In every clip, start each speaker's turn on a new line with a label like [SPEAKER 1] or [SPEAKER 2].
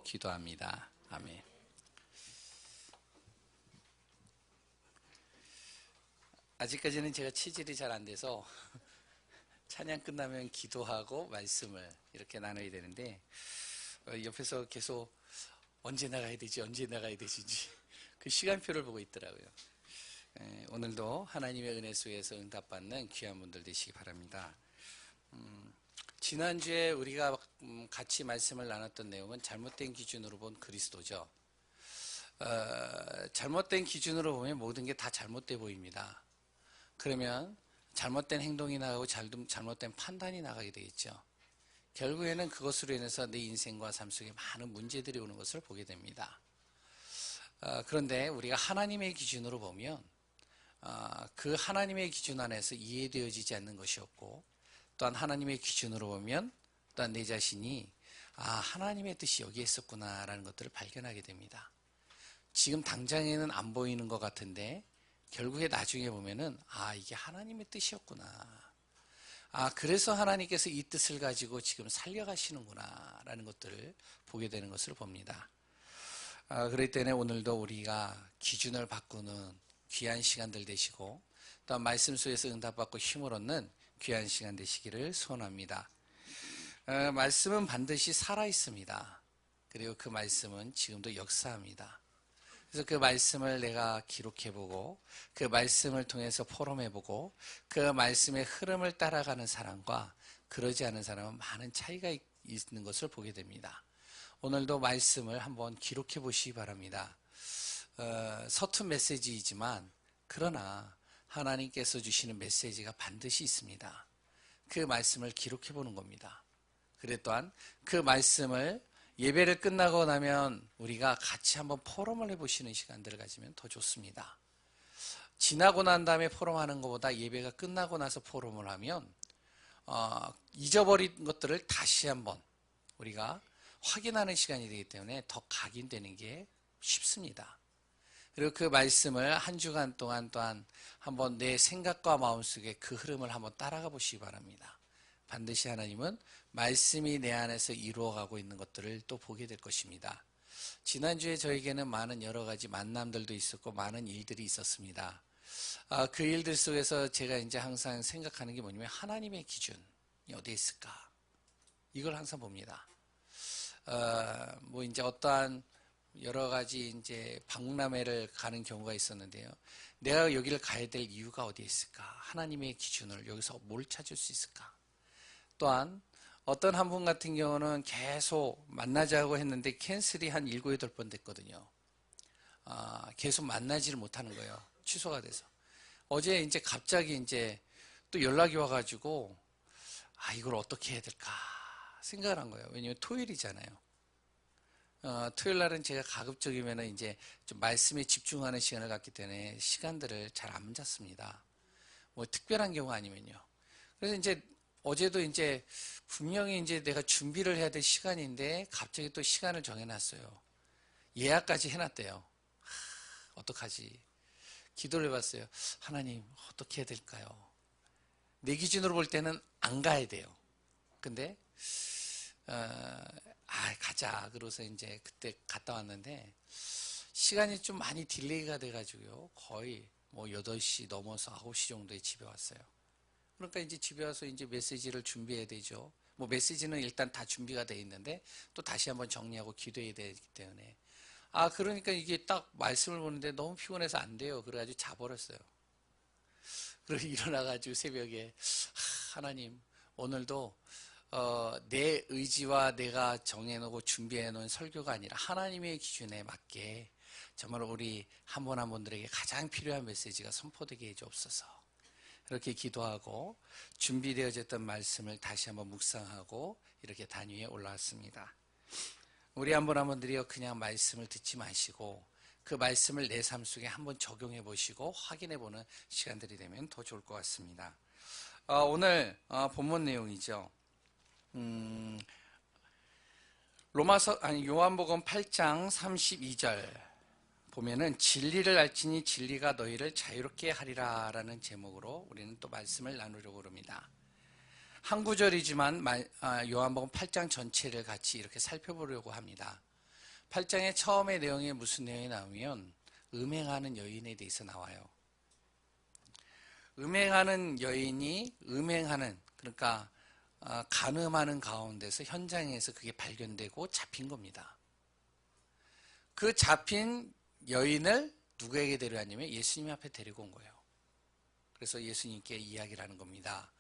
[SPEAKER 1] 기도합니다. 아멘. 아직까지는 제가 체질이 잘 안 돼서 찬양 끝나면 기도하고 말씀을 이렇게 나눠야 되는데 옆에서 계속 언제 나가야 되지 그 시간표를 보고 있더라고요. 오늘도 하나님의 은혜 속에서 응답받는 귀한 분들 되시기 바랍니다. 지난주에 우리가 같이 말씀을 나눴던 내용은 잘못된 기준으로 본 그리스도죠. 잘못된 기준으로 보면 모든 게 다 잘못돼 보입니다. 그러면 잘못된 행동이 나가고 잘못된 판단이 나가게 되겠죠. 결국에는 그것으로 인해서 내 인생과 삶 속에 많은 문제들이 오는 것을 보게 됩니다. 그런데 우리가 하나님의 기준으로 보면 그 하나님의 기준 안에서 이해되어지지 않는 것이 없고, 또한 하나님의 기준으로 보면 또한 내 자신이 하나님의 뜻이 여기에 있었구나 라는 것들을 발견하게 됩니다. 지금 당장에는 안 보이는 것 같은데 결국에 나중에 보면은 이게 하나님의 뜻이었구나, 그래서 하나님께서 이 뜻을 가지고 지금 살려가시는구나 라는 것들을 보게 되는 것을 봅니다. 그렇기 때문에 오늘도 우리가 기준을 바꾸는 귀한 시간들 되시고, 또한 말씀 속에서 응답받고 힘을 얻는 귀한 시간 되시기를 소원합니다. 말씀은 반드시 살아있습니다. 그리고 그 말씀은 지금도 역사합니다. 그래서 그 말씀을 내가 기록해보고, 그 말씀을 통해서 포럼해보고, 그 말씀의 흐름을 따라가는 사람과 그러지 않은 사람은 많은 차이가 있는 것을 보게 됩니다. 오늘도 말씀을 한번 기록해 보시기 바랍니다. 서툰 메시지이지만 그러나 하나님께서 주시는 메시지가 반드시 있습니다. 그 말씀을 기록해 보는 겁니다. 그래 또한 그 말씀을 예배를 끝나고 나면 우리가 같이 한번 포럼을 해보시는 시간들을 가지면 더 좋습니다. 지나고 난 다음에 포럼하는 것보다 예배가 끝나고 나서 포럼을 하면 잊어버린 것들을 다시 한번 우리가 확인하는 시간이 되기 때문에 더 각인되는 게 쉽습니다. 그리고 그 말씀을 한 주간 동안 또한 한번 내 생각과 마음속에 그 흐름을 한번 따라가 보시기 바랍니다. 반드시 하나님은 말씀이 내 안에서 이루어가고 있는 것들을 또 보게 될 것입니다. 지난주에 저에게는 많은 여러 가지 만남들도 있었고 많은 일들이 있었습니다. 그 일들 속에서 제가 이제 항상 생각하는 게 뭐냐면 하나님의 기준이 어디에 있을까? 이걸 항상 봅니다. 이제 어떠한 여러 가지 이제 박람회를 가는 경우가 있었는데요. 내가 여기를 가야 될 이유가 어디에 있을까? 하나님의 기준을 여기서 뭘 찾을 수 있을까? 또한 어떤 한 분 같은 경우는 계속 만나자고 했는데 캔슬이 한 7, 8번 됐거든요. 계속 만나지를 못하는 거예요. 취소가 돼서. 어제 이제 갑자기 이제 또 연락이 와가지고 이걸 어떻게 해야 될까 생각을 한 거예요. 왜냐면 토요일이잖아요. 토요일 날은 제가 가급적이면 이제 좀 말씀에 집중하는 시간을 갖기 때문에 시간들을 잘 안 잡습니다. 특별한 경우 아니면요. 그래서 이제 어제도 이제 분명히 이제 내가 준비를 해야 될 시간인데 갑자기 또 시간을 정해놨어요. 예약까지 해놨대요. 어떡하지? 기도를 해봤어요. 하나님, 어떻게 해야 될까요? 내 기준으로 볼 때는 안 가야 돼요. 근데 가자. 그러고서 이제 그때 갔다 왔는데 시간이 좀 많이 딜레이가 돼가지고요. 거의 8시 넘어서 9시 정도에 집에 왔어요. 그러니까 이제 집에 와서 이제 메시지를 준비해야 되죠. 메시지는 일단 다 준비가 돼 있는데 또 다시 한번 정리하고 기도해야 되기 때문에. 그러니까 이게 딱 말씀을 보는데 너무 피곤해서 안 돼요. 그래가지고 자버렸어요. 그리고 일어나가지고 새벽에 하나님, 오늘도 내 의지와 내가 정해놓고 준비해놓은 설교가 아니라 하나님의 기준에 맞게 정말 우리 한 분 한 분들에게 가장 필요한 메시지가 선포되게 해주옵소서. 그렇게 기도하고 준비되어졌던 말씀을 다시 한번 묵상하고 이렇게 단위에 올라왔습니다. 우리 한 분 한 분들이요, 그냥 말씀을 듣지 마시고 그 말씀을 내 삶 속에 한번 적용해 보시고 확인해 보는 시간들이 되면 더 좋을 것 같습니다. 오늘 본문 내용이죠. 요한복음 8장 32절 보면은 진리를 알지니 진리가 너희를 자유롭게 하리라 라는 제목으로 우리는 또 말씀을 나누려고 합니다. 한 구절이지만 요한복음 8장 전체를 같이 이렇게 살펴보려고 합니다. 8장의 처음의 내용에 무슨 내용이 나오면 음행하는 여인에 대해서 나와요. 음행하는 여인이 그러니까 간음하는 가운데서 현장에서 그게 발견되고 잡힌 겁니다. 그 잡힌 여인을 누구에게 데려왔냐면 예수님 앞에 데리고 온 거예요. 그래서 예수님께 이야기를 하는 겁니다.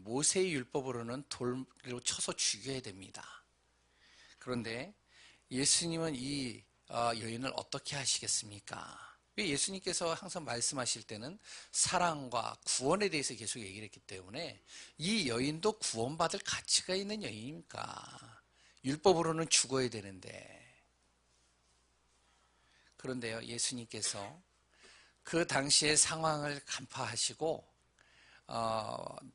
[SPEAKER 1] 모세의 율법으로는 돌로 쳐서 죽여야 됩니다. 그런데 예수님은 이 여인을 어떻게 하시겠습니까? 예수님께서 항상 말씀하실 때는 사랑과 구원에 대해서 계속 얘기를 했기 때문에 이 여인도 구원받을 가치가 있는 여인입니까? 율법으로는 죽어야 되는데. 그런데요, 예수님께서 그 당시의 상황을 간파하시고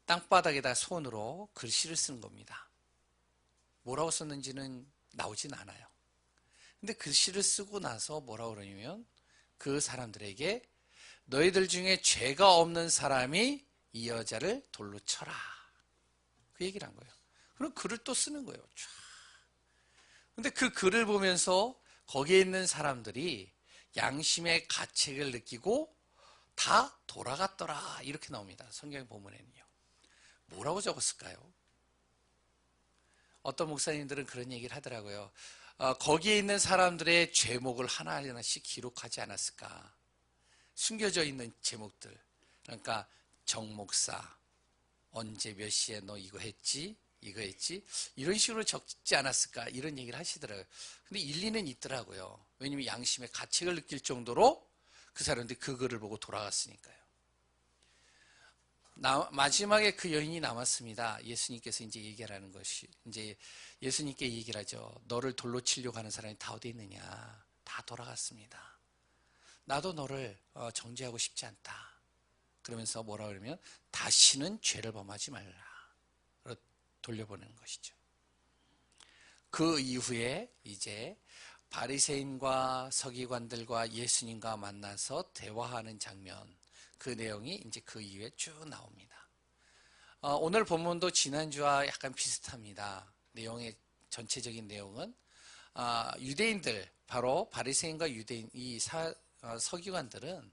[SPEAKER 1] 땅바닥에다 손으로 글씨를 쓴 겁니다. 뭐라고 썼는지는 나오진 않아요. 근데 글씨를 쓰고 나서 뭐라고 그러냐면 그 사람들에게 너희들 중에 죄가 없는 사람이 이 여자를 돌로 쳐라. 그 얘기를 한 거예요. 그럼 글을 또 쓰는 거예요. 근데 그 글을 보면서 거기에 있는 사람들이 양심의 가책을 느끼고 다 돌아갔더라. 이렇게 나옵니다. 성경 본문에는요. 뭐라고 적었을까요? 어떤 목사님들은 그런 얘기를 하더라고요. 거기에 있는 사람들의 제목을 하나하나씩 기록하지 않았을까. 숨겨져 있는 제목들. 그러니까 정목사, 언제 몇 시에 너 이거 했지? 이거 했지? 이런 식으로 적지 않았을까? 이런 얘기를 하시더라고요. 근데 일리는 있더라고요. 왜냐면 양심의 가책을 느낄 정도로 그 사람들이 그 글을 보고 돌아갔으니까요. 마지막에 그 여인이 남았습니다. 예수님께서 이제 얘기하라는 것이, 이제 예수님께 얘기를 하죠. 너를 돌로 치려고 하는 사람이 다 어디 있느냐? 다 돌아갔습니다. 나도 너를 정죄하고 싶지 않다. 그러면서 뭐라 그러면 다시는 죄를 범하지 말라. 돌려보내는 것이죠. 그 이후에 이제 바리새인과 서기관들과 예수님과 만나서 대화하는 장면, 그 내용이 이제 그 이후에 쭉 나옵니다. 오늘 본문도 지난주와 약간 비슷합니다. 내용의 전체적인 내용은 유대인들, 바로 바리새인과 유대인, 서기관들은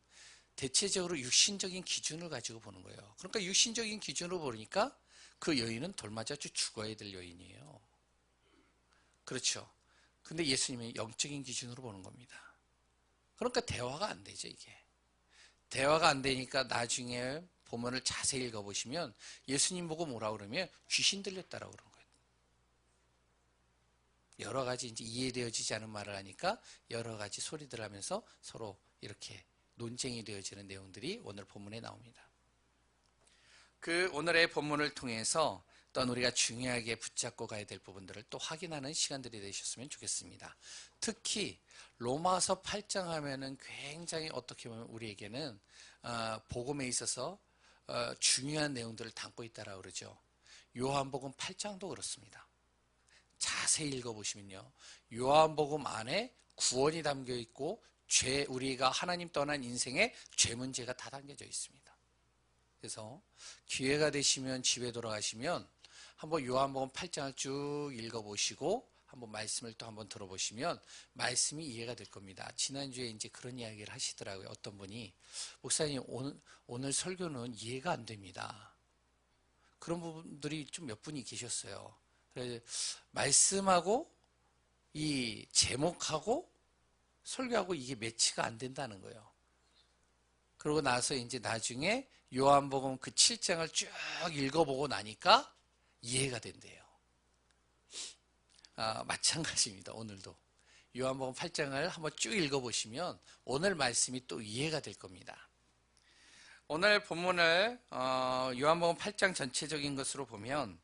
[SPEAKER 1] 대체적으로 육신적인 기준을 가지고 보는 거예요. 그러니까 육신적인 기준으로 보니까 그 여인은 돌맞아 죽어야 될 여인이에요. 그렇죠. 근데 예수님이 영적인 기준으로 보는 겁니다. 그러니까 대화가 안 되죠, 이게. 대화가 안 되니까 나중에 본문을 자세히 읽어보시면 예수님 보고 뭐라 그러면 귀신 들렸다라고 그런 거예요. 여러 가지 이제 이해되어지지 않은 말을 하니까 여러 가지 소리들 하면서 서로 이렇게 논쟁이 되어지는 내용들이 오늘 본문에 나옵니다. 그 오늘의 본문을 통해서 또한 우리가 중요하게 붙잡고 가야 될 부분들을 또 확인하는 시간들이 되셨으면 좋겠습니다. 특히 로마서 8장 하면은 굉장히 어떻게 보면 우리에게는 복음에 있어서 중요한 내용들을 담고 있다라고 그러죠. 요한복음 8장도 그렇습니다. 자세히 읽어보시면요. 요한복음 안에 구원이 담겨 있고 우리가 하나님 떠난 인생의 죄 문제가 다 담겨져 있습니다. 그래서 기회가 되시면 집에 돌아가시면 한번 요한복음 8장을 쭉 읽어보시고 한번 말씀을 또 한번 들어보시면 말씀이 이해가 될 겁니다. 지난주에 이제 그런 이야기를 하시더라고요. 어떤 분이 목사님 오늘 설교는 이해가 안 됩니다. 그런 부분들이 좀 몇 분이 계셨어요. 그래서 말씀하고 이 제목하고 설교하고 이게 매치가 안 된다는 거예요. 그러고 나서 이제 나중에 요한복음 그 7장을 쭉 읽어보고 나니까 이해가 된대요. 마찬가지입니다. 오늘도. 요한복음 8장을 한번 쭉 읽어보시면 오늘 말씀이 또 이해가 될 겁니다. 오늘 본문을 요한복음 8장 전체적인 것으로 보면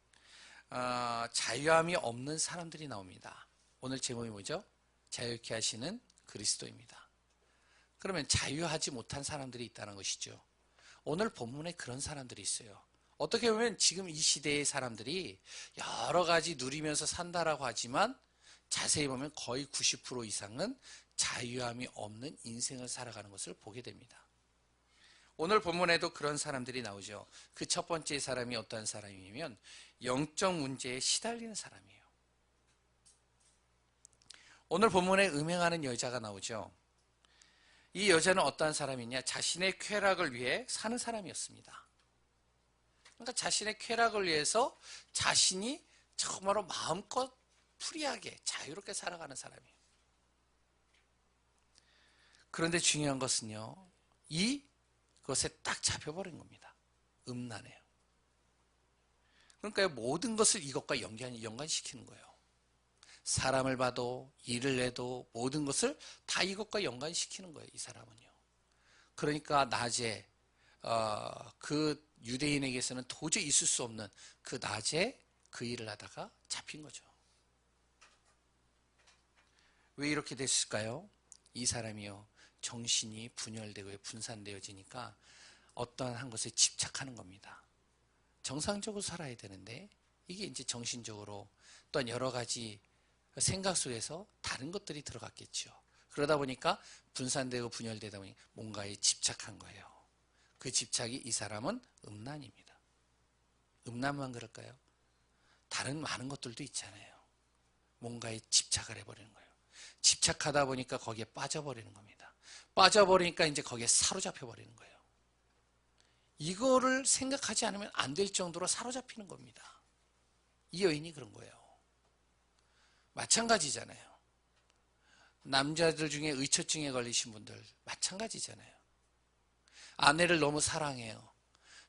[SPEAKER 1] 자유함이 없는 사람들이 나옵니다. 오늘 제목이 뭐죠? 자유케 하시는 그리스도입니다. 그러면 자유하지 못한 사람들이 있다는 것이죠. 오늘 본문에 그런 사람들이 있어요. 어떻게 보면 지금 이 시대의 사람들이 여러 가지 누리면서 산다라고 하지만 자세히 보면 거의 90% 이상은 자유함이 없는 인생을 살아가는 것을 보게 됩니다. 오늘 본문에도 그런 사람들이 나오죠. 그 첫 번째 사람이 어떤 사람이냐면 영적 문제에 시달리는 사람이에요. 오늘 본문에 음행하는 여자가 나오죠. 이 여자는 어떠한 사람이냐? 자신의 쾌락을 위해 사는 사람이었습니다. 그러니까 자신의 쾌락을 위해서 자신이 정말로 마음껏 프리하게 자유롭게 살아가는 사람이에요. 그런데 중요한 것은요, 이것에 딱 잡혀버린 겁니다. 음란해요. 그러니까 모든 것을 이것과 연관시키는 거예요. 사람을 봐도 일을 해도 모든 것을 다 이것과 연관시키는 거예요. 이 사람은요. 그러니까 낮에 그 유대인에게서는 도저히 있을 수 없는 그 낮에 그 일을 하다가 잡힌 거죠. 왜 이렇게 됐을까요? 이 사람이요, 정신이 분열되고 분산되어지니까 어떠한 한 것에 집착하는 겁니다. 정상적으로 살아야 되는데 이게 이제 정신적으로 또한 여러 가지 생각 속에서 다른 것들이 들어갔겠죠. 그러다 보니까 분산되고 분열되다 보니 뭔가에 집착한 거예요. 그 집착이 이 사람은 음란입니다. 음란만 그럴까요? 다른 많은 것들도 있잖아요. 뭔가에 집착을 해버리는 거예요. 집착하다 보니까 거기에 빠져버리는 겁니다. 빠져버리니까 이제 거기에 사로잡혀 버리는 거예요. 이거를 생각하지 않으면 안 될 정도로 사로잡히는 겁니다. 이 여인이 그런 거예요. 마찬가지잖아요. 남자들 중에 의처증에 걸리신 분들 마찬가지잖아요. 아내를 너무 사랑해요.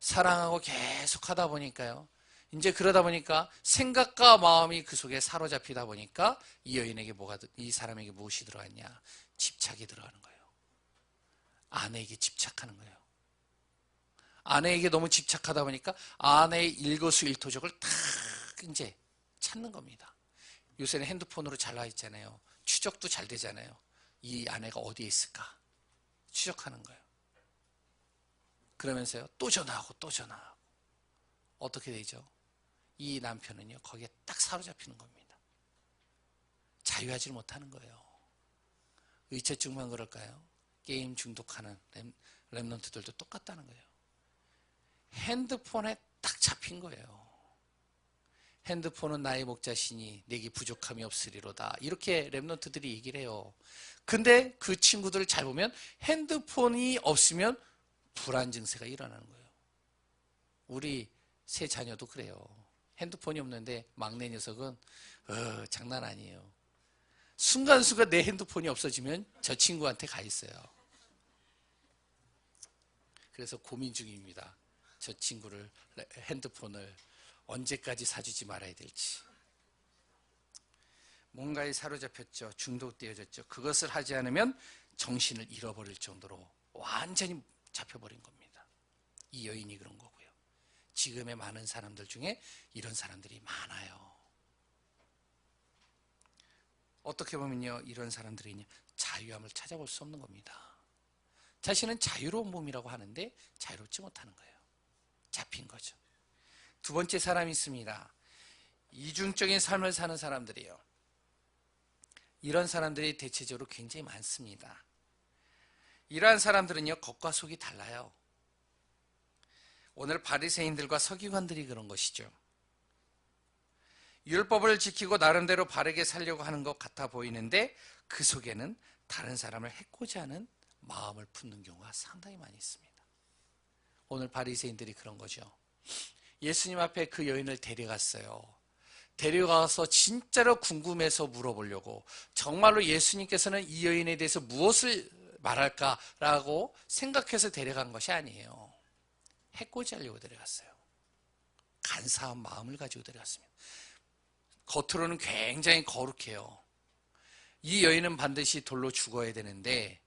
[SPEAKER 1] 사랑하고 계속 하다 보니까요, 이제 그러다 보니까 생각과 마음이 그 속에 사로잡히다 보니까 이 여인에게 이 사람에게 무엇이 들어갔냐? 집착이 들어가는 거예요. 아내에게 집착하는 거예요. 아내에게 너무 집착하다 보니까 아내의 일거수일투족을 다 이제 찾는 겁니다. 요새는 핸드폰으로 잘 나와 있잖아요. 추적도 잘 되잖아요. 이 아내가 어디에 있을까? 추적하는 거예요. 그러면서요, 또 전화하고 또 전화하고. 어떻게 되죠? 이 남편은요, 거기에 딱 사로잡히는 겁니다. 자유하지 못하는 거예요. 의처증만 그럴까요? 게임 중독하는 랩런트들도 똑같다는 거예요. 핸드폰에 딱 잡힌 거예요. 핸드폰은 나의 목자시니 내게 부족함이 없으리로다. 이렇게 랩런트들이 얘기를 해요. 근데 그 친구들을 잘 보면 핸드폰이 없으면 불안 증세가 일어나는 거예요. 우리 세 자녀도 그래요. 핸드폰이 없는데 막내 녀석은 장난 아니에요. 순간순간 내 핸드폰이 없어지면 저 친구한테 가 있어요. 그래서 고민 중입니다. 저 친구를 핸드폰을 언제까지 사주지 말아야 될지. 뭔가에 사로잡혔죠. 중독되어졌죠. 그것을 하지 않으면 정신을 잃어버릴 정도로 완전히 잡혀버린 겁니다. 이 여인이 그런 거고요. 지금의 많은 사람들 중에 이런 사람들이 많아요. 어떻게 보면요, 이런 사람들이 자유함을 찾아볼 수 없는 겁니다. 자신은 자유로운 몸이라고 하는데 자유롭지 못하는 거예요. 잡힌 거죠. 두 번째 사람이 있습니다. 이중적인 삶을 사는 사람들이에요. 이런 사람들이 대체적으로 굉장히 많습니다. 이러한 사람들은요, 겉과 속이 달라요. 오늘 바리새인들과 서기관들이 그런 것이죠. 율법을 지키고 나름대로 바르게 살려고 하는 것 같아 보이는데 그 속에는 다른 사람을 해코지 하는 마음을 품는 경우가 상당히 많이 있습니다. 오늘 바리새인들이 그런 거죠. 예수님 앞에 그 여인을 데려갔어요. 데려가서 진짜로 궁금해서 물어보려고, 정말로 예수님께서는 이 여인에 대해서 무엇을 말할까라고 생각해서 데려간 것이 아니에요. 해코지 하려고 데려갔어요. 간사한 마음을 가지고 데려갔습니다. 겉으로는 굉장히 거룩해요. 이 여인은 반드시 돌로 죽어야 되는데,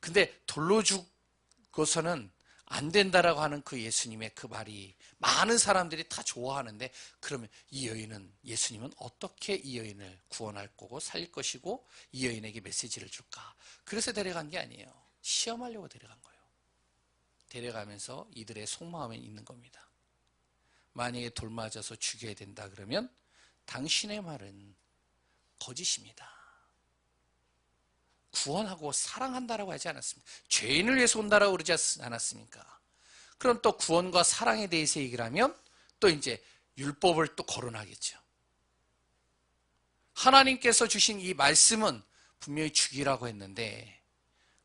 [SPEAKER 1] 근데 돌로 죽어서는 안 된다라고 하는 그 예수님의 그 말이 많은 사람들이 다 좋아하는데, 그러면 이 여인은, 예수님은 어떻게 이 여인을 구원할 거고 살릴 것이고 이 여인에게 메시지를 줄까? 그래서 데려간 게 아니에요. 시험하려고 데려간 거예요. 데려가면서 이들의 속마음에 있는 겁니다. 만약에 돌 맞아서 죽여야 된다 그러면 당신의 말은 거짓입니다. 구원하고 사랑한다라고 하지 않았습니까? 죄인을 위해서 온다라고 그러지 않았습니까? 그럼 또 구원과 사랑에 대해서 얘기를 하면 또 이제 율법을 또 거론하겠죠. 하나님께서 주신 이 말씀은 분명히 죽이라고 했는데,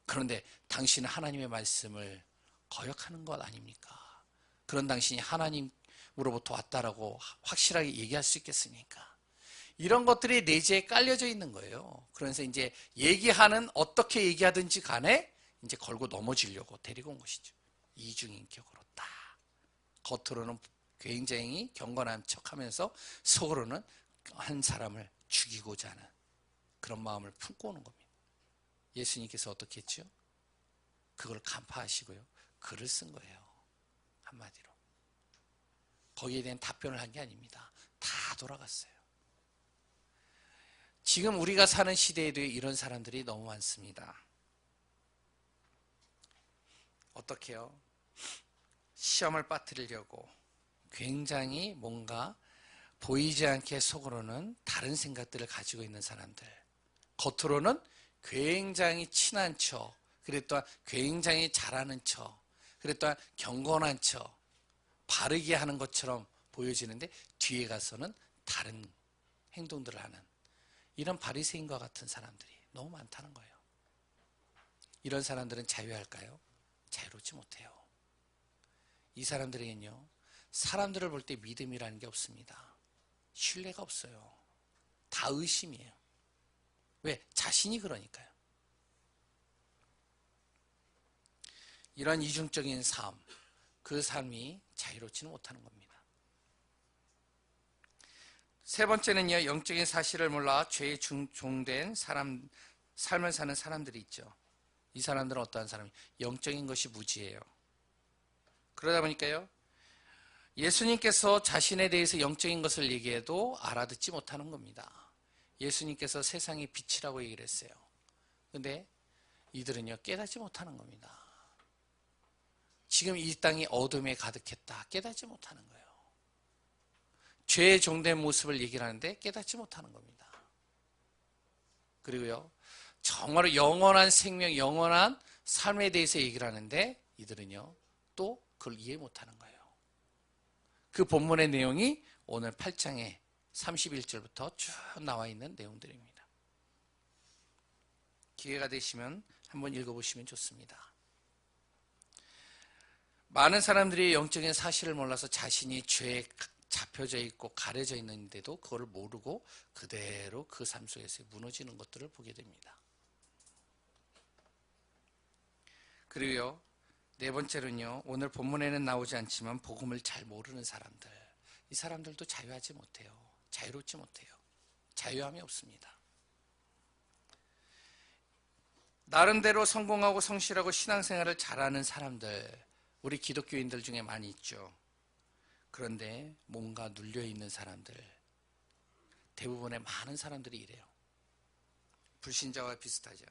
[SPEAKER 1] 그런데 당신은 하나님의 말씀을 거역하는 것 아닙니까? 그런 당신이 하나님으로부터 왔다라고 확실하게 얘기할 수 있겠습니까? 이런 것들이 내재에 깔려져 있는 거예요. 그래서 이제 얘기하는, 어떻게 얘기하든지 간에 이제 걸고 넘어지려고 데리고 온 것이죠. 이중인격으로 딱. 겉으로는 굉장히 경건한 척 하면서 속으로는 한 사람을 죽이고자 하는 그런 마음을 품고 오는 겁니다. 예수님께서 어떻게 했죠? 그걸 간파하시고요. 글을 쓴 거예요. 한마디로. 거기에 대한 답변을 한 게 아닙니다. 다 돌아갔어요. 지금 우리가 사는 시대에도 이런 사람들이 너무 많습니다. 어떻게요? 시험을 빠뜨리려고 굉장히 뭔가 보이지 않게 속으로는 다른 생각들을 가지고 있는 사람들, 겉으로는 굉장히 친한 척, 그리고 또한 굉장히 잘하는 척, 그리고 또한 경건한 척, 바르게 하는 것처럼 보여지는데 뒤에 가서는 다른 행동들을 하는 이런 바리새인과 같은 사람들이 너무 많다는 거예요. 이런 사람들은 자유할까요? 자유롭지 못해요. 이 사람들에겐요, 사람들을 볼 때 믿음이라는 게 없습니다. 신뢰가 없어요. 다 의심이에요. 왜? 자신이 그러니까요. 이런 이중적인 삶, 그 삶이 자유롭지는 못하는 겁니다. 세 번째는요, 영적인 사실을 몰라 죄에 종된 사람, 삶을 사는 사람들이 있죠. 이 사람들은 어떠한 사람이에요? 영적인 것이 무지예요. 그러다 보니까요, 예수님께서 자신에 대해서 영적인 것을 얘기해도 알아듣지 못하는 겁니다. 예수님께서 세상의 빛이라고 얘기를 했어요. 근데 이들은요, 깨닫지 못하는 겁니다. 지금 이 땅이 어둠에 가득했다. 깨닫지 못하는 거예요. 죄의 종된 모습을 얘기를 하는데 깨닫지 못하는 겁니다. 그리고요, 정말로 영원한 생명, 영원한 삶에 대해서 얘기를 하는데 이들은요, 또 그걸 이해 못하는 거예요. 그 본문의 내용이 오늘 8장에 31절부터 쭉 나와 있는 내용들입니다. 기회가 되시면 한번 읽어보시면 좋습니다. 많은 사람들이 영적인 사실을 몰라서 자신이 죄에 잡혀져 있고 가려져 있는데도 그걸 모르고 그대로 그 삶 속에서 무너지는 것들을 보게 됩니다. 그리고요, 네 번째로는요, 오늘 본문에는 나오지 않지만 복음을 잘 모르는 사람들, 이 사람들도 자유하지 못해요. 자유롭지 못해요. 자유함이 없습니다. 나름대로 성공하고 성실하고 신앙생활을 잘하는 사람들, 우리 기독교인들 중에 많이 있죠. 그런데 뭔가 눌려있는 사람들, 대부분의 많은 사람들이 이래요. 불신자와 비슷하죠.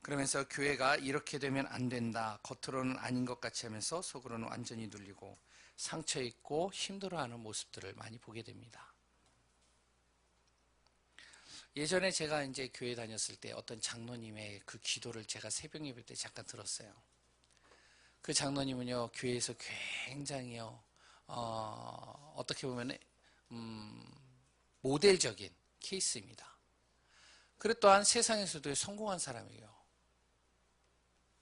[SPEAKER 1] 그러면서 교회가 이렇게 되면 안 된다, 겉으로는 아닌 것 같이 하면서 속으로는 완전히 눌리고 상처 있고 힘들어하는 모습들을 많이 보게 됩니다. 예전에 제가 이제 교회 다녔을 때 어떤 장로님의 그 기도를 제가 새벽 예배 때 잠깐 들었어요. 그 장로님은요, 교회에서 굉장히요, 어떻게 보면 모델적인 케이스입니다. 그리고 또한 세상에서도 성공한 사람이에요.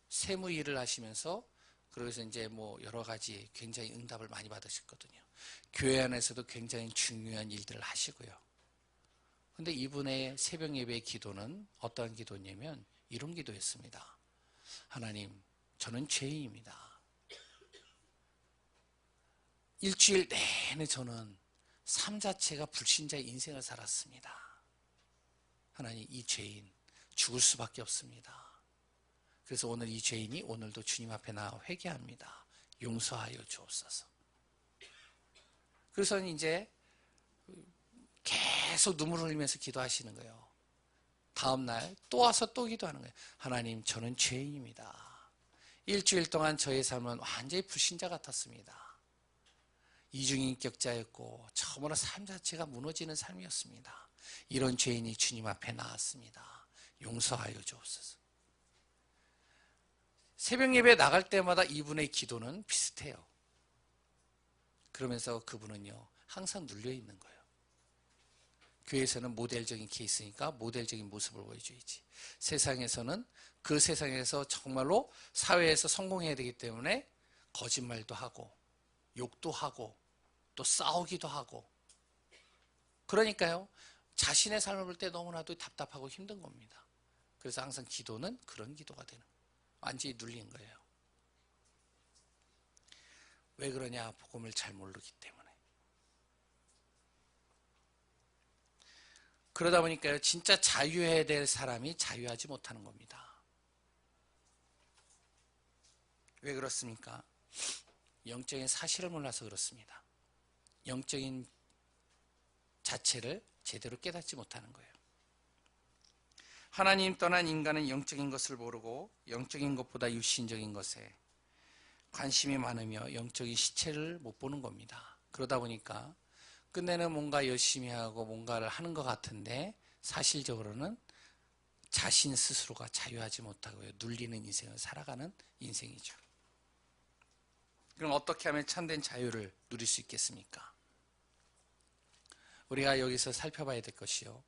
[SPEAKER 1] 세무 일을 하시면서, 그래서 이제 뭐 여러 가지 굉장히 응답을 많이 받으셨거든요. 교회 안에서도 굉장히 중요한 일들을 하시고요. 근데 이분의 새벽 예배의 기도는 어떠한 기도냐면 이런 기도였습니다. 하나님, 저는 죄인입니다. 일주일 내내 저는 삶 자체가 불신자의 인생을 살았습니다. 하나님, 이 죄인 죽을 수밖에 없습니다. 그래서 오늘 이 죄인이 오늘도 주님 앞에 나와 회개합니다. 용서하여 주옵소서. 그래서 이제 계속 눈물을 흘리면서 기도하시는 거예요. 다음날 또 와서 또 기도하는 거예요. 하나님, 저는 죄인입니다. 일주일 동안 저의 삶은 완전히 불신자 같았습니다. 이중인격자였고 처음으로 삶 자체가 무너지는 삶이었습니다. 이런 죄인이 주님 앞에 나왔습니다. 용서하여 주옵소서. 새벽 예배에 나갈 때마다 이분의 기도는 비슷해요. 그러면서 그분은요, 항상 눌려 있는 거예요. 교회에서는 모델적인 케이스니까 모델적인 모습을 보여줘야지. 세상에서는 그 세상에서 정말로 사회에서 성공해야 되기 때문에 거짓말도 하고 욕도 하고 또 싸우기도 하고, 그러니까요 자신의 삶을 볼 때 너무나도 답답하고 힘든 겁니다. 그래서 항상 기도는 그런 기도가 되는 거예요. 완전히 눌린 거예요. 왜 그러냐? 복음을 잘 모르기 때문에. 그러다 보니까요 진짜 자유해야 될 사람이 자유하지 못하는 겁니다. 왜 그렇습니까? 영적인 사실을 몰라서 그렇습니다. 영적인 자체를 제대로 깨닫지 못하는 거예요. 하나님 떠난 인간은 영적인 것을 모르고 영적인 것보다 육신적인 것에 관심이 많으며 영적인 시체를 못 보는 겁니다. 그러다 보니까 끝내는 뭔가 열심히 하고 뭔가를 하는 것 같은데 사실적으로는 자신 스스로가 자유하지 못하고요 눌리는 인생을 살아가는 인생이죠. 그럼 어떻게 하면 참된 자유를 누릴 수 있겠습니까? 우리가 여기서 살펴봐야 될 것이요,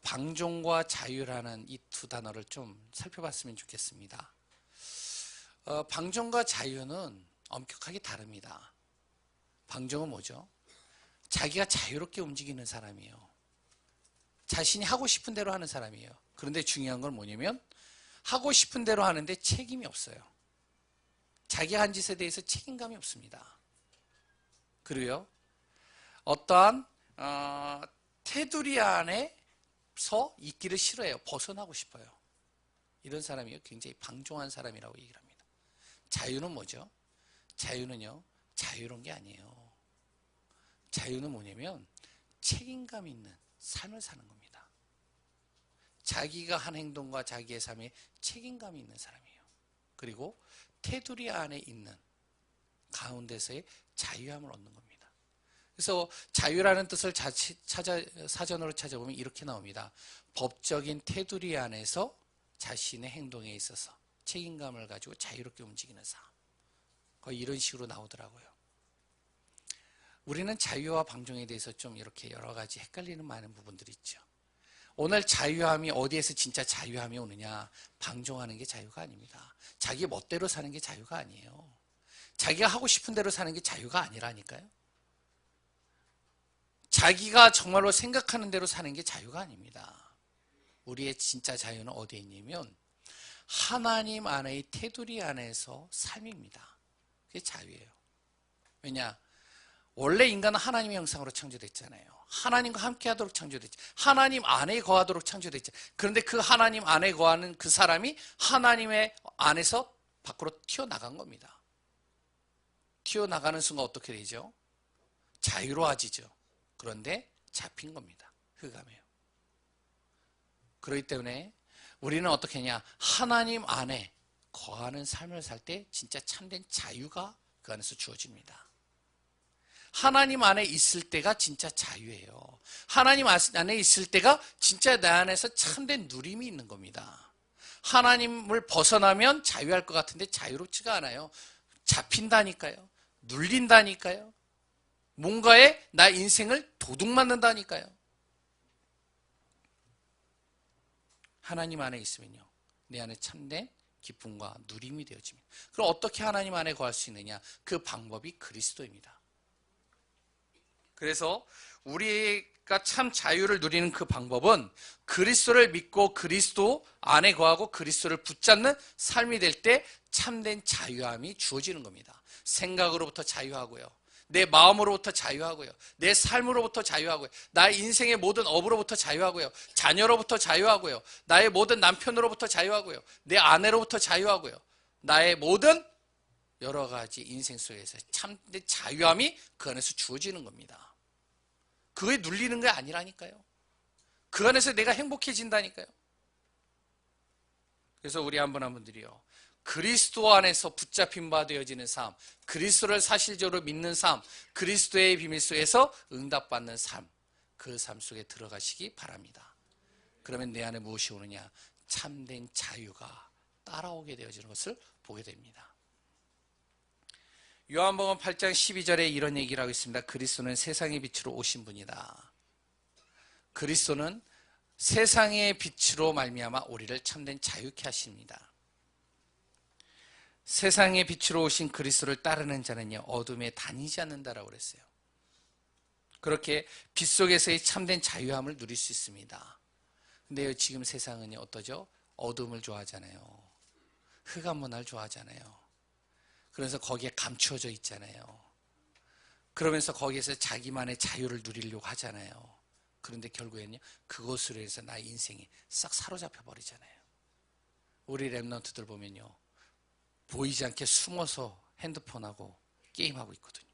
[SPEAKER 1] 방종과 자유라는 이 두 단어를 좀 살펴봤으면 좋겠습니다. 방종과 자유는 엄격하게 다릅니다. 방종은 뭐죠? 자기가 자유롭게 움직이는 사람이에요. 자신이 하고 싶은 대로 하는 사람이에요. 그런데 중요한 건 뭐냐면 하고 싶은 대로 하는데 책임이 없어요. 자기가 한 짓에 대해서 책임감이 없습니다. 그리고요 어떠한 테두리 안에서 있기를 싫어해요. 벗어나고 싶어요. 이런 사람이요 굉장히 방종한 사람이라고 얘기를 합니다. 자유는 뭐죠? 자유는요 자유로운 게 아니에요. 자유는 뭐냐면 책임감 있는 삶을 사는 겁니다. 자기가 한 행동과 자기의 삶에 책임감이 있는 사람이에요. 그리고 테두리 안에 있는 가운데서의 자유함을 얻는 겁니다. 그래서 자유라는 뜻을 사전으로 찾아보면 이렇게 나옵니다. 법적인 테두리 안에서 자신의 행동에 있어서 책임감을 가지고 자유롭게 움직이는 삶, 거의 이런 식으로 나오더라고요. 우리는 자유와 방종에 대해서 좀 이렇게 여러 가지 헷갈리는 많은 부분들이 있죠. 오늘 자유함이 어디에서 진짜 자유함이 오느냐? 방종하는 게 자유가 아닙니다. 자기 멋대로 사는 게 자유가 아니에요. 자기가 하고 싶은 대로 사는 게 자유가 아니라니까요. 자기가 정말로 생각하는 대로 사는 게 자유가 아닙니다. 우리의 진짜 자유는 어디에 있냐면 하나님 안의 테두리 안에서 삶입니다. 그게 자유예요. 왜냐? 원래 인간은 하나님의 형상으로 창조됐잖아요. 하나님과 함께 하도록 창조됐죠. 하나님 안에 거하도록 창조됐죠. 그런데 그 하나님 안에 거하는 그 사람이 하나님의 안에서 밖으로 튀어나간 겁니다. 튀어나가는 순간 어떻게 되죠? 자유로워지죠. 그런데 잡힌 겁니다. 흑암이에요. 그렇기 때문에 우리는 어떻게 하냐? 하나님 안에 거하는 삶을 살 때 진짜 참된 자유가 그 안에서 주어집니다. 하나님 안에 있을 때가 진짜 자유예요. 하나님 안에 있을 때가 진짜 내 안에서 참된 누림이 있는 겁니다. 하나님을 벗어나면 자유할 것 같은데 자유롭지가 않아요. 잡힌다니까요. 눌린다니까요. 뭔가에 나 인생을 도둑맞는다니까요. 하나님 안에 있으면요 내 안에 참된 기쁨과 누림이 되어집니다. 그럼 어떻게 하나님 안에 거할 수 있느냐? 그 방법이 그리스도입니다. 그래서 우리가 참 자유를 누리는 그 방법은 그리스도를 믿고 그리스도 안에 거하고 그리스도를 붙잡는 삶이 될 때 참된 자유함이 주어지는 겁니다. 생각으로부터 자유하고요. 내 마음으로부터 자유하고요. 내 삶으로부터 자유하고요. 나의 인생의 모든 업으로부터 자유하고요. 자녀로부터 자유하고요. 나의 모든 남편으로부터 자유하고요. 내 아내로부터 자유하고요. 나의 모든 여러 가지 인생 속에서 참된 자유함이 그 안에서 주어지는 겁니다. 그거에 눌리는 게 아니라니까요. 그 안에서 내가 행복해진다니까요. 그래서 우리 한 분 한 분들이요 그리스도 안에서 붙잡힌 바 되어지는 삶, 그리스도를 사실적으로 믿는 삶, 그리스도의 비밀 속에서 응답받는 삶, 그 삶 속에 들어가시기 바랍니다. 그러면 내 안에 무엇이 오느냐? 참된 자유가 따라오게 되어지는 것을 보게 됩니다. 요한복음 8장 12절에 이런 얘기를 하고 있습니다. 그리스도는 세상의 빛으로 오신 분이다. 그리스도는 세상의 빛으로 말미암아 우리를 참된 자유케 하십니다. 세상의 빛으로 오신 그리스도를 따르는 자는요, 어둠에 다니지 않는다라고 그랬어요. 그렇게 빛 속에서의 참된 자유함을 누릴 수 있습니다. 근데 지금 세상은 어떠죠? 어둠을 좋아하잖아요. 흑암 문화를 좋아하잖아요. 그래서 거기에 감추어져 있잖아요. 그러면서 거기에서 자기만의 자유를 누리려고 하잖아요. 그런데 결국에는요, 그것으로 해서 나의 인생이 싹 사로잡혀 버리잖아요. 우리 랩런트들 보면요, 보이지 않게 숨어서 핸드폰하고 게임하고 있거든요.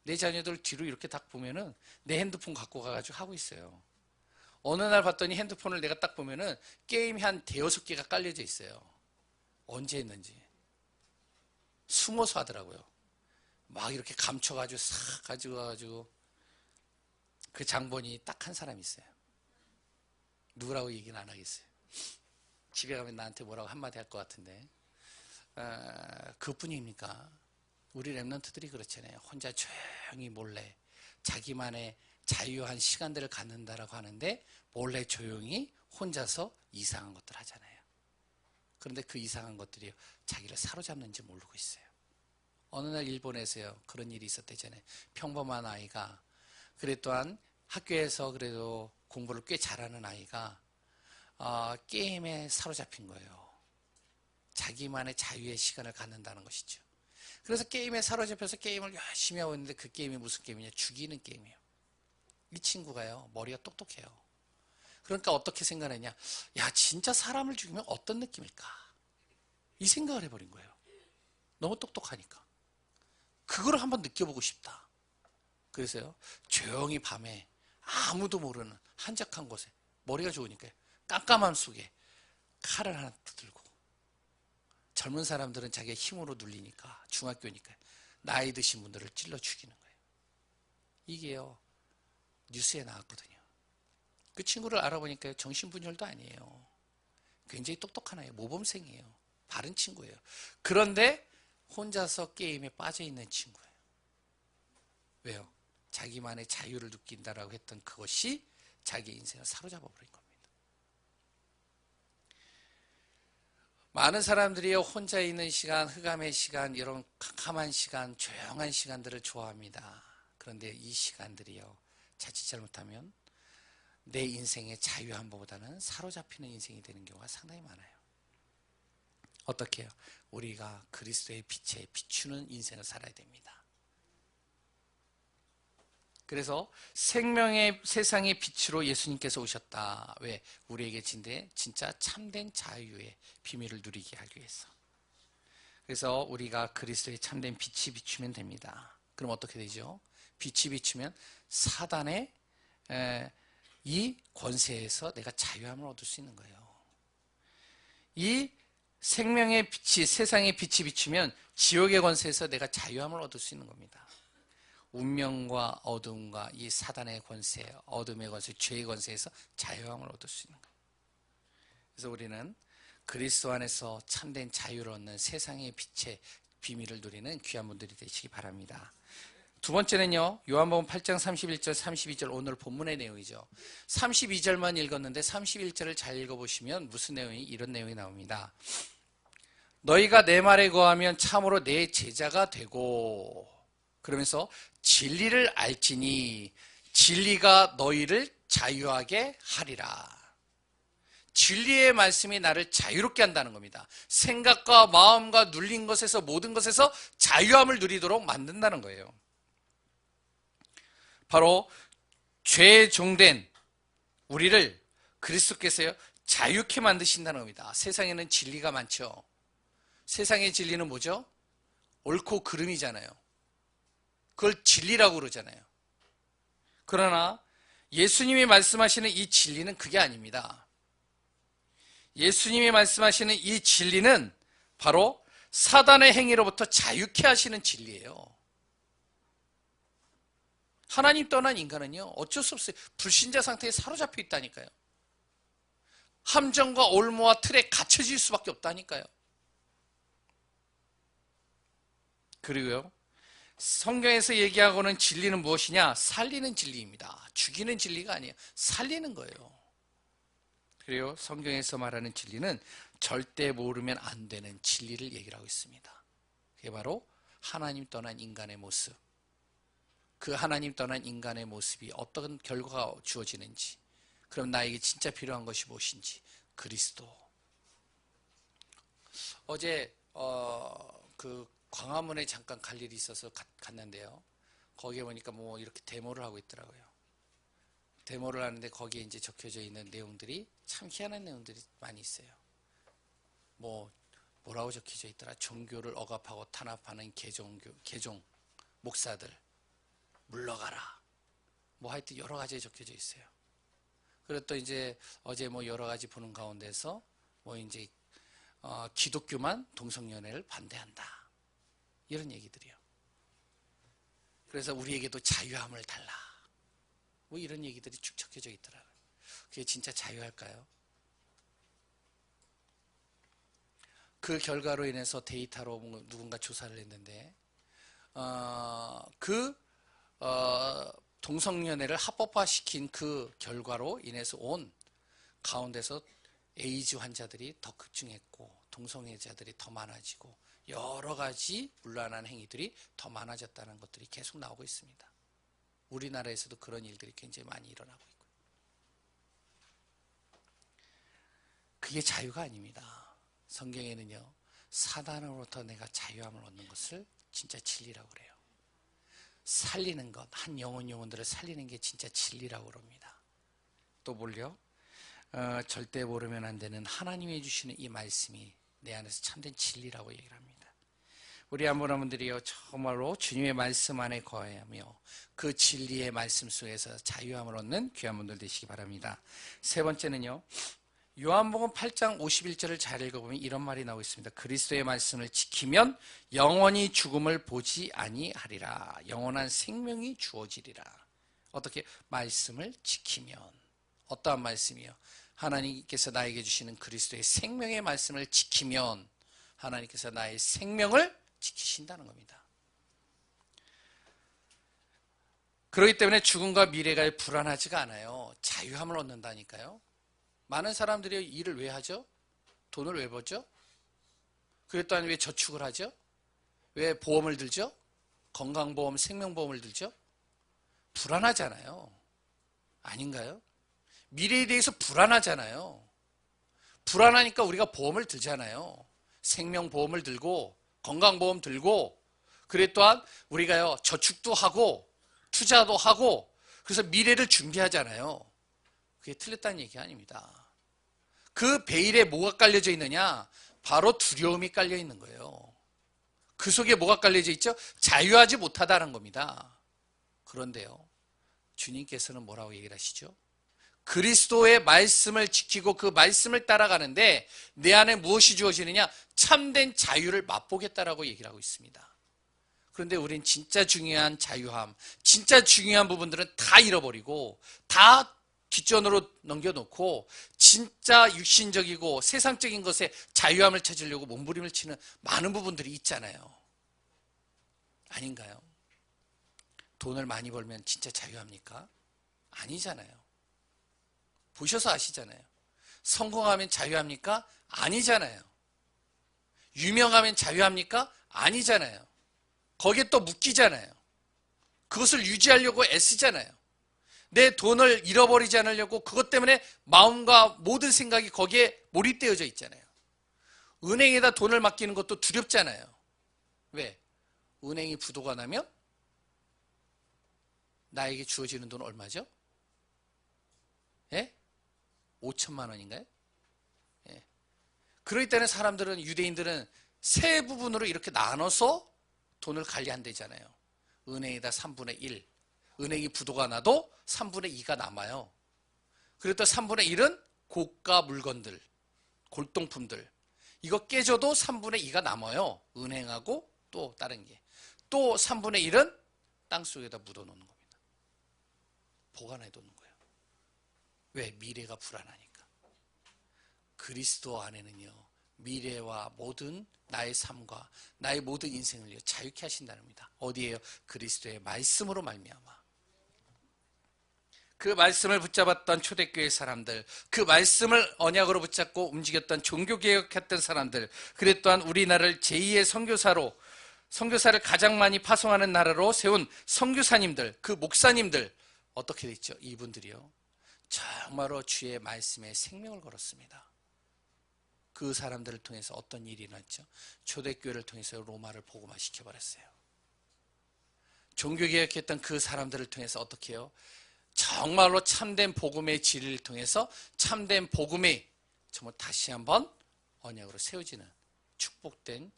[SPEAKER 1] 내 자녀들 뒤로 이렇게 딱 보면은 내 핸드폰 갖고 가가지고 하고 있어요. 어느 날 봤더니 핸드폰을 내가 딱 보면은 게임이 한 대여섯 개가 깔려져 있어요. 언제 했는지. 숨어서 하더라고요. 막 이렇게 감춰가지고 싹 가지고 가가지고. 그 장본이 딱 한 사람 있어요. 누구라고 얘기는 안 하겠어요. 집에 가면 나한테 뭐라고 한마디 할 것 같은데. 그뿐입니까? 우리 랩런트들이 그렇잖아요. 혼자 조용히 몰래 자기만의 자유한 시간들을 갖는다라고 하는데 몰래 조용히 혼자서 이상한 것들 하잖아요. 그런데 그 이상한 것들이 자기를 사로잡는지 모르고 있어요. 어느 날 일본에서요, 그런 일이 있었대잖아요. 평범한 아이가, 그래 또한 학교에서 그래도 공부를 꽤 잘하는 아이가 게임에 사로잡힌 거예요. 자기만의 자유의 시간을 갖는다는 것이죠. 그래서 게임에 사로잡혀서 게임을 열심히 하고 있는데 그 게임이 무슨 게임이냐? 죽이는 게임이에요. 이 친구가요, 머리가 똑똑해요. 그러니까 어떻게 생각했냐? 야, 진짜 사람을 죽이면 어떤 느낌일까? 이 생각을 해버린 거예요. 너무 똑똑하니까. 그걸 한번 느껴보고 싶다. 그래서요, 조용히 밤에 아무도 모르는 한적한 곳에, 머리가 좋으니까요, 깜깜함 속에 칼을 하나 들고, 젊은 사람들은 자기의 힘으로 눌리니까, 중학교니까 나이 드신 분들을 찔러 죽이는 거예요. 이게요, 뉴스에 나왔거든요. 그 친구를 알아보니까 정신분열도 아니에요. 굉장히 똑똑한 아이예요. 모범생이에요. 바른 친구예요. 그런데 혼자서 게임에 빠져있는 친구예요. 왜요? 자기만의 자유를 느낀다라고 했던 그것이 자기 인생을 사로잡아버린 겁니다. 많은 사람들이 혼자 있는 시간, 흑암의 시간, 이런 캄캄한 시간, 조용한 시간들을 좋아합니다. 그런데 이 시간들이요, 자칫 잘못하면 내 인생의 자유함보다는 사로잡히는 인생이 되는 경우가 상당히 많아요. 어떻게 해요? 우리가 그리스도의 빛에 비추는 인생을 살아야 됩니다. 그래서 생명의 세상의 빛으로 예수님께서 오셨다. 왜? 우리에게 진짜 참된 자유의 비밀을 누리게 하기 위해서. 그래서 우리가 그리스도의 참된 빛이 비추면 됩니다. 그럼 어떻게 되죠? 빛이 비추면 사단의 이 권세에서 내가 자유함을 얻을 수 있는 거예요. 이 생명의 빛이, 세상의 빛이 비추면 지옥의 권세에서 내가 자유함을 얻을 수 있는 겁니다. 운명과 어둠과 이 사단의 권세, 어둠의 권세, 죄의 권세에서 자유함을 얻을 수 있는 거예요. 그래서 우리는 그리스도 안에서 참된 자유를 얻는 세상의 빛의 비밀을 누리는 귀한 분들이 되시기 바랍니다. 두 번째는요, 요한복음 8장 31절 32절 오늘 본문의 내용이죠. 32절만 읽었는데 31절을 잘 읽어보시면 무슨 내용이, 이런 내용이 나옵니다. 너희가 내 말에 거하면 참으로 내 제자가 되고, 그러면서 진리를 알지니 진리가 너희를 자유하게 하리라. 진리의 말씀이 나를 자유롭게 한다는 겁니다. 생각과 마음과 눌린 것에서, 모든 것에서 자유함을 누리도록 만든다는 거예요. 바로 죄에 종된 우리를 그리스도께서요, 자유케 만드신다는 겁니다. 세상에는 진리가 많죠. 세상의 진리는 뭐죠? 옳고 그름이잖아요. 그걸 진리라고 그러잖아요. 그러나 예수님이 말씀하시는 이 진리는 그게 아닙니다. 예수님이 말씀하시는 이 진리는 바로 사단의 행위로부터 자유케 하시는 진리예요. 하나님 떠난 인간은요, 어쩔 수 없어요. 불신자 상태에 사로잡혀 있다니까요. 함정과 올무와 틀에 갇혀질 수밖에 없다니까요. 그리고요, 성경에서 얘기하고는 진리는 무엇이냐? 살리는 진리입니다. 죽이는 진리가 아니에요. 살리는 거예요. 그리고 성경에서 말하는 진리는 절대 모르면 안 되는 진리를 얘기를 하고 있습니다. 그게 바로 하나님 떠난 인간의 모습. 그 하나님 떠난 인간의 모습이 어떤 결과가 주어지는지, 그럼 나에게 진짜 필요한 것이 무엇인지, 그리스도. 어제 그 광화문에 잠깐 갈 일이 있어서 갔는데요. 거기에 보니까 뭐 이렇게 데모를 하고 있더라고요. 데모를 하는데 거기에 이제 적혀져 있는 내용들이 참 희한한 내용들이 많이 있어요. 뭐라고 적혀져 있더라? 종교를 억압하고 탄압하는 개종 목사들 물러가라. 뭐 하여튼 여러 가지 적혀져 있어요. 그리고 또 이제 어제 뭐 여러 가지 보는 가운데서 뭐 이제 기독교만 동성연애를 반대한다. 이런 얘기들이요. 그래서 우리에게도 자유함을 달라. 뭐 이런 얘기들이 쭉 적혀져 있더라고요. 그게 진짜 자유할까요? 그 결과로 인해서 데이터로 누군가 조사를 했는데 동성연애를 합법화시킨 그 결과로 인해서 온 가운데서 에이즈 환자들이 더 급증했고 동성애자들이 더 많아지고 여러 가지 문란한 행위들이 더 많아졌다는 것들이 계속 나오고 있습니다. 우리나라에서도 그런 일들이 굉장히 많이 일어나고 있고요. 그게 자유가 아닙니다. 성경에는요, 사단으로부터 내가 자유함을 얻는 것을 진짜 진리라고 그래요. 살리는 것, 한 영혼들을 살리는 게 진짜 진리라고 그럽니다. 또 뭘요? 절대 모르면 안 되는 하나님이 주시는 이 말씀이 내 안에서 참된 진리라고 얘기를 합니다. 우리 한 분 한 분들이요, 정말로 주님의 말씀 안에 거하며 그 진리의 말씀 속에서 자유함을 얻는 귀한 분들 되시기 바랍니다. 세 번째는요, 요한복음 8장 51절을 잘 읽어보면 이런 말이 나오고 있습니다. 그리스도의 말씀을 지키면 영원히 죽음을 보지 아니하리라. 영원한 생명이 주어지리라. 어떻게? 말씀을 지키면. 어떠한 말씀이요? 하나님께서 나에게 주시는 그리스도의 생명의 말씀을 지키면 하나님께서 나의 생명을 지키신다는 겁니다. 그렇기 때문에 죽음과 미래가 불안하지가 않아요. 자유함을 얻는다니까요. 많은 사람들이 일을 왜 하죠? 돈을 왜 벌죠? 그리고 또한 왜 저축을 하죠? 왜 보험을 들죠? 건강보험, 생명보험을 들죠? 불안하잖아요. 아닌가요? 미래에 대해서 불안하잖아요. 불안하니까 우리가 보험을 들잖아요. 생명보험을 들고 건강보험 들고, 그래 또한 우리가요 저축도 하고 투자도 하고, 그래서 미래를 준비하잖아요. 그게 틀렸다는 얘기가 아닙니다. 그 베일에 뭐가 깔려져 있느냐? 바로 두려움이 깔려 있는 거예요. 그 속에 뭐가 깔려져 있죠? 자유하지 못하다는 겁니다. 그런데요, 주님께서는 뭐라고 얘기를 하시죠? 그리스도의 말씀을 지키고 그 말씀을 따라가는데 내 안에 무엇이 주어지느냐? 참된 자유를 맛보겠다라고 얘기를 하고 있습니다. 그런데 우린 진짜 중요한 자유함, 진짜 중요한 부분들은 다 잃어버리고 다 뒷전으로 넘겨놓고 진짜 육신적이고 세상적인 것에 자유함을 찾으려고 몸부림을 치는 많은 부분들이 있잖아요. 아닌가요? 돈을 많이 벌면 진짜 자유합니까? 아니잖아요. 보셔서 아시잖아요. 성공하면 자유합니까? 아니잖아요. 유명하면 자유합니까? 아니잖아요. 거기에 또 묶이잖아요. 그것을 유지하려고 애쓰잖아요. 내 돈을 잃어버리지 않으려고 그것 때문에 마음과 모든 생각이 거기에 몰입되어져 있잖아요. 은행에다 돈을 맡기는 것도 두렵잖아요. 왜? 은행이 부도가 나면 나에게 주어지는 돈 얼마죠? 예? 5천만 원인가요? 예. 그러기 때문에 사람들은, 유대인들은 세 부분으로 이렇게 나눠서 돈을 관리한대잖아요. 은행에다 3분의 1, 은행이 부도가 나도 3분의 2가 남아요. 그리고 또 3분의 1은 고가 물건들, 골동품들, 이거 깨져도 3분의 2가 남아요. 은행하고 또 다른 게. 또 3분의 1은 땅속에다 묻어놓는 겁니다. 보관해두는 거예요. 왜? 미래가 불안하니까. 그리스도 안에는요, 미래와 모든 나의 삶과 나의 모든 인생을 자유케 하신다는 겁니다. 어디에요? 그리스도의 말씀으로 말미암아. 그 말씀을 붙잡았던 초대교회 사람들, 그 말씀을 언약으로 붙잡고 움직였던 종교개혁했던 사람들, 그랬 또한 우리나라를 제2의 선교사를 가장 많이 파송하는 나라로 세운 선교사님들, 그 목사님들 어떻게 됐죠? 이분들이요, 정말로 주의 말씀에 생명을 걸었습니다. 그 사람들을 통해서 어떤 일이 일어났죠? 초대교회를 통해서 로마를 복음화시켜버렸어요. 종교개혁했던 그 사람들을 통해서 어떻게 해요? 정말로 참된 복음의 진리를 통해서 참된 복음이 정말 다시 한번 언약으로 세워지는 축복된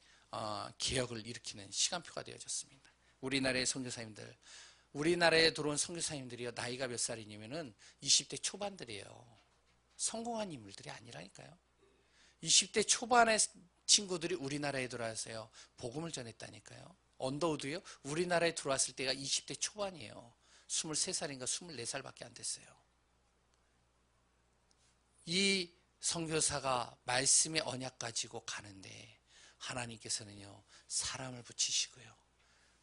[SPEAKER 1] 개혁을 일으키는 시간표가 되어졌습니다. 우리나라의 선교사님들, 우리나라에 들어온 선교사님들이요, 나이가 몇 살이냐면은 20대 초반들이에요. 성공한 인물들이 아니라니까요. 20대 초반의 친구들이 우리나라에 들어와서요, 복음을 전했다니까요. 언더우드요, 우리나라에 들어왔을 때가 20대 초반이에요. 23살인가 24살밖에 안 됐어요. 이 선교사가 말씀의 언약 가지고 가는데 하나님께서는요, 사람을 붙이시고요,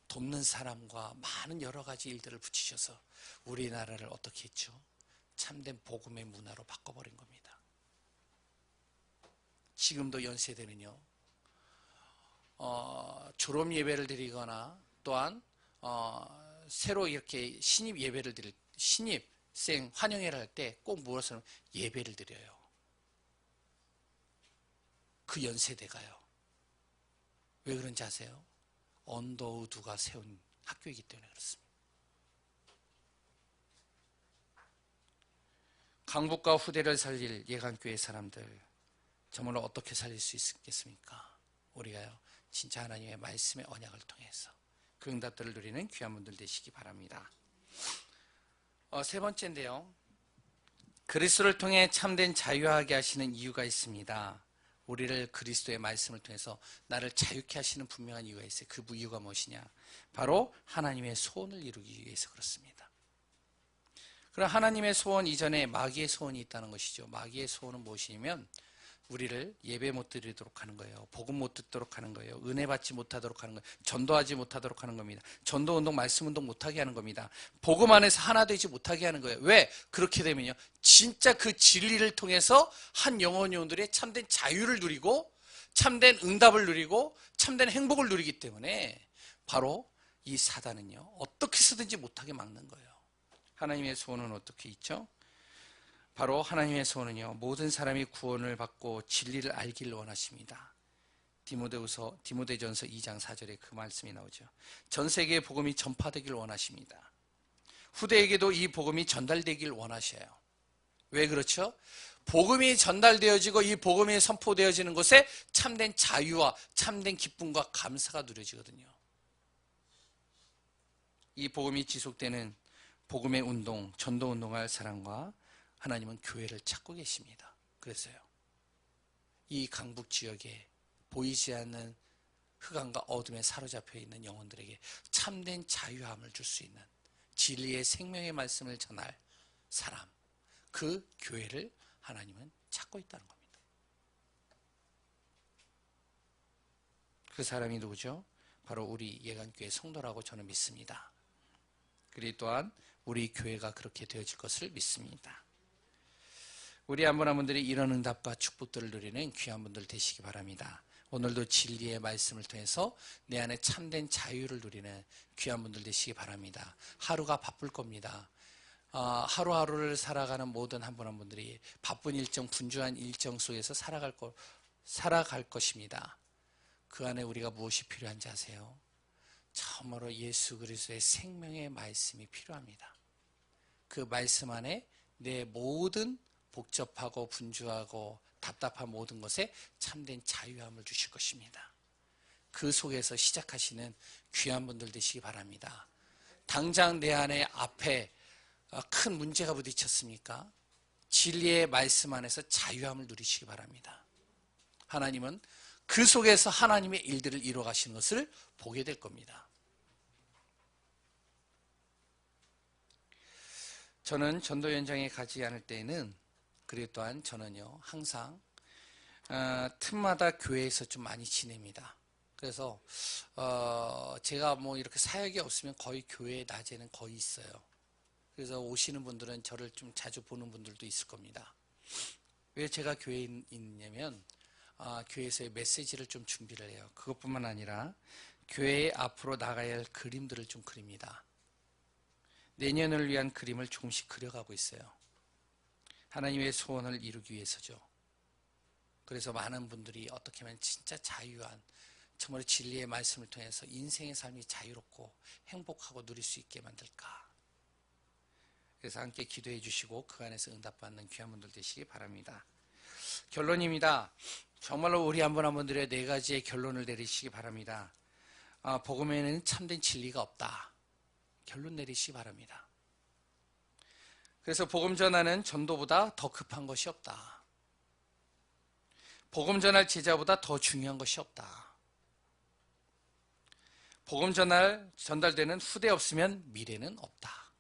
[SPEAKER 1] 돕는 사람과 많은 여러 가지 일들을 붙이셔서 우리나라를 어떻게 했죠? 참된 복음의 문화로 바꿔버린 겁니다. 지금도 연세대는요, 졸업 예배를 드리거나 또한 새로 이렇게 신입 예배를 드릴, 신입생 환영회를 할 때 꼭 무엇을 예배를 드려요. 그 연세대가요. 왜 그런지 아세요? 언더우드가 세운 학교이기 때문에 그렇습니다. 강북과 후대를 살릴 예강교회 사람들, 정말로 어떻게 살릴 수 있겠습니까? 우리가요, 진짜 하나님의 말씀의 언약을 통해서 그 응답들을 누리는 귀한 분들 되시기 바랍니다. 세 번째인데요, 그리스도를 통해 참된 자유하게 하시는 이유가 있습니다. 우리를 그리스도의 말씀을 통해서 나를 자유케 하시는 분명한 이유가 있어요. 그 이유가 무엇이냐? 바로 하나님의 소원을 이루기 위해서 그렇습니다. 그럼 하나님의 소원 이전에 마귀의 소원이 있다는 것이죠. 마귀의 소원은 무엇이냐면 우리를 예배 못 드리도록 하는 거예요. 복음 못 듣도록 하는 거예요. 은혜 받지 못하도록 하는 거예요. 전도하지 못하도록 하는 겁니다. 전도운동, 말씀운동 못하게 하는 겁니다. 복음 안에서 하나 되지 못하게 하는 거예요. 왜? 그렇게 되면요, 진짜 그 진리를 통해서 한 영혼들의 참된 자유를 누리고 참된 응답을 누리고 참된 행복을 누리기 때문에 바로 이 사단은요, 어떻게 해서든지 못하게 막는 거예요. 하나님의 소원은 어떻게 있죠? 바로 하나님의 소원은요, 모든 사람이 구원을 받고 진리를 알기를 원하십니다. 디모데전서 2장 4절에 그 말씀이 나오죠. 전 세계에 복음이 전파되길 원하십니다. 후대에게도 이 복음이 전달되길 원하셔요. 왜 그렇죠? 복음이 전달되어지고 이 복음이 선포되어지는 곳에 참된 자유와 참된 기쁨과 감사가 누려지거든요. 이 복음이 지속되는 복음의 운동, 전도 운동할 사람과 하나님은 교회를 찾고 계십니다. 그래서요, 이 강북 지역에 보이지 않는 흑암과 어둠에 사로잡혀 있는 영혼들에게 참된 자유함을 줄 수 있는 진리의 생명의 말씀을 전할 사람, 그 교회를 하나님은 찾고 있다는 겁니다. 그 사람이 누구죠? 바로 우리 예강교회 성도라고 저는 믿습니다. 그리고 또한 우리 교회가 그렇게 되어질 것을 믿습니다. 우리 한 분 한 분들이 이런 응답과 축복들을 누리는 귀한 분들 되시기 바랍니다. 오늘도 진리의 말씀을 통해서 내 안에 참된 자유를 누리는 귀한 분들 되시기 바랍니다. 하루가 바쁠 겁니다. 하루하루를 살아가는 모든 한 분 한 분들이 바쁜 일정, 분주한 일정 속에서 살아갈 것입니다. 그 안에 우리가 무엇이 필요한지 아세요? 참으로 예수 그리스도의 생명의 말씀이 필요합니다. 그 말씀 안에 내 모든 복잡하고 분주하고 답답한 모든 것에 참된 자유함을 주실 것입니다. 그 속에서 시작하시는 귀한 분들 되시기 바랍니다. 당장 내 안에 앞에 큰 문제가 부딪혔습니까? 진리의 말씀 안에서 자유함을 누리시기 바랍니다. 하나님은 그 속에서 하나님의 일들을 이루어가시는 것을 보게 될 겁니다. 저는 전도 현장에 가지 않을 때에는, 그리고 또한 저는요, 항상 틈마다 교회에서 좀 많이 지냅니다. 그래서 제가 뭐 이렇게 사역이 없으면 거의 교회 낮에는 거의 있어요. 그래서 오시는 분들은 저를 좀 자주 보는 분들도 있을 겁니다. 왜 제가 교회에 있냐면 교회에서의 메시지를 좀 준비를 해요. 그것뿐만 아니라 교회에 앞으로 나가야 할 그림들을 좀 그립니다. 내년을 위한 그림을 조금씩 그려가고 있어요. 하나님의 소원을 이루기 위해서죠. 그래서 많은 분들이 어떻게 하면 진짜 자유한, 정말 진리의 말씀을 통해서 인생의 삶이 자유롭고 행복하고 누릴 수 있게 만들까. 그래서 함께 기도해 주시고 그 안에서 응답받는 귀한 분들 되시기 바랍니다. 결론입니다. 정말로 우리 한 분 한 분들의 4가지의 결론을 내리시기 바랍니다. 복음에는 참된 진리가 없다. 결론 내리시기 바랍니다. 그래서 복음 전하는 전도보다 더 급한 것이 없다. 복음 전할 제자보다 더 중요한 것이 없다. 복음 전달되는 후대 없으면 미래는 없다.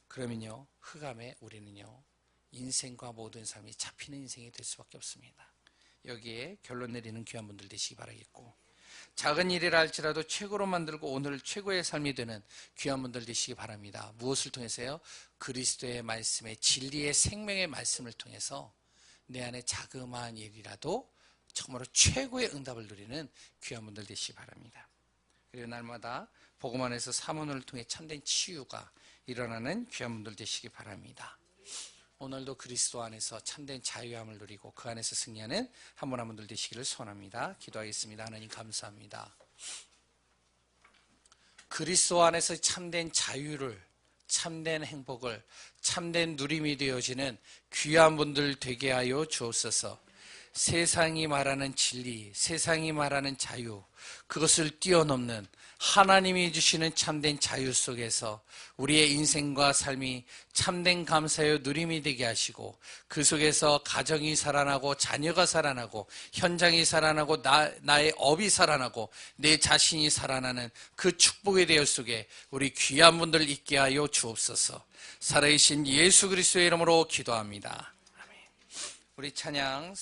[SPEAKER 1] 그러면요, 흑암에 우리는요, 인생과 모든 삶이 잡히는 인생이 될 수밖에 없습니다. 여기에 결론 내리는 귀한 분들 되시기 바라겠고, 작은 일이라 할지라도 최고로 만들고 오늘 최고의 삶이 되는 귀한 분들 되시기 바랍니다. 무엇을 통해서요? 그리스도의 말씀의 진리의 생명의 말씀을 통해서 내 안에 자그마한 일이라도 정말로 최고의 응답을 누리는 귀한 분들 되시기 바랍니다. 그리고 날마다 복음 안에서 사모를 통해 참된 치유가 일어나는 귀한 분들 되시기 바랍니다. 오늘도 그리스도 안에서 참된 자유함을 누리고 그 안에서 승리하는 한 분 한 분들 되시기를 소원합니다. 기도하겠습니다. 하나님 감사합니다. 그리스도 안에서 참된 자유를, 참된 행복을, 참된 누림이 되어지는 귀한 분들 되게 하여 주옵소서. 세상이 말하는 진리, 세상이 말하는 자유, 그것을 뛰어넘는 하나님이 주시는 참된 자유 속에서 우리의 인생과 삶이 참된 감사의 누림이 되게 하시고, 그 속에서 가정이 살아나고 자녀가 살아나고 현장이 살아나고 나의 업이 살아나고 내 자신이 살아나는 그 축복의 대열 속에 우리 귀한 분들 있게 하여 주옵소서. 살아계신 예수 그리스도의 이름으로 기도합니다. 아멘. 우리 찬양